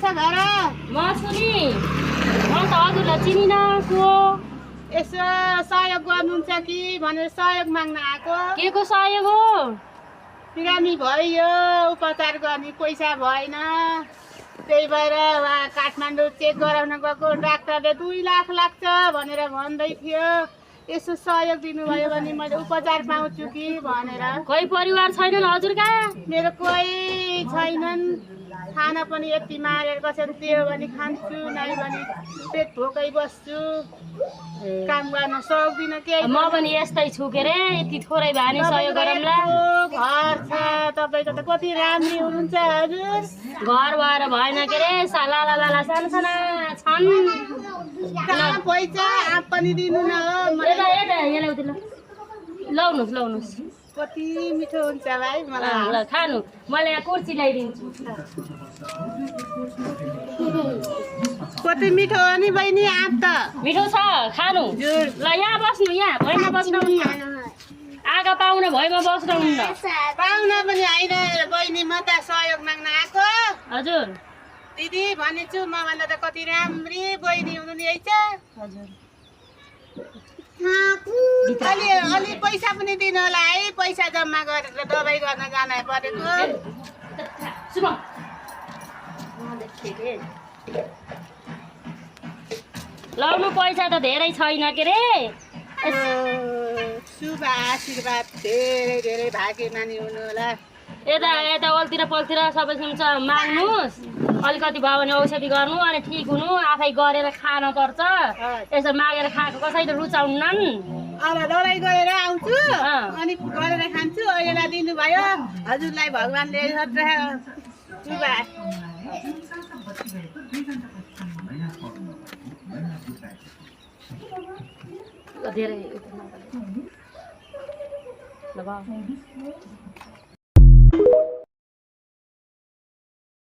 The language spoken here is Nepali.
छ घर म छु नि म त हजुरलाई चिनिन को यसो सहयोग गर्नुहुन्छ कि भनेर सहयोग माग्न आएको के को सहयोग हो बिरामी भयो उपचार गर्ने पैसा भएन त्यही भएर उहाँ काठमाडौँ चेक गराउन गएको डाक्टरले 2 लाख लाग्छ भनेर भन्दै थियो यसो सहयोग दिनुभयो भने मैले उपचार पाउँछु कि भनेर कोही परिवार छैनन् हजुरका मेरो कोही छैनन् खाना पनि यति मारेर कसरी दियो भने खान्छु नै भने पेट भोकै बस्छु काम गर्न सक्दिनँ केही म पनि यस्तै छु के रे यति थोरै भए नि सहयोग गरौँला घर छ तपाईँको त कति राम्री हुनुहुन्छ हजुर घर भएर भएन के रे लाला लाला सानो साना छन् कहाँ पैसा आप पनि दिनु न हो यता यता यहाँ ल्याउँदै लाउनुहोस् लाउनुहोस् कति मिठो हुन्छ भाइ मलाई ल खानु मैले यहाँ कुर्सी ल्याइदिन्छु कति मिठो हो नि बहिनी आप त मिठो छ खानु ल यहाँ बस्नु यहाँ भैमा बस्नु आगा पाहुना भैमा बस्नुहुन्न पाहुना पनि होइन बहिनी म त सहयोग माग्न आएको हजुर दिदी भनेछु मभन्दा त कति राम्री बहिनी हुनु नि है त हजुर अलि पैसा पनि दिनु होला है पैसा जम्मा गरेर दबाई गर्न जान परेको लाउनु पैसा त धेरै छैन के रे शुभ आशीर्वाद धेरै धेरै भाग्यमानी हुनु होला यता यता अल्तिर पल्तिर सबैसँग माग्नुहोस् अलिकति भयो भने औषधि गर्नु अनि ठिक हुनु आफै गरेर खान पर्छ यसो मागेर खाएको कसैले रुचाउन्नन् अब दबाई गरेर आउँछु अनि गरेर खान्छु अहिलेलाई दिनुभयो हजुरलाई भगवान्ले शुभ धेरै ल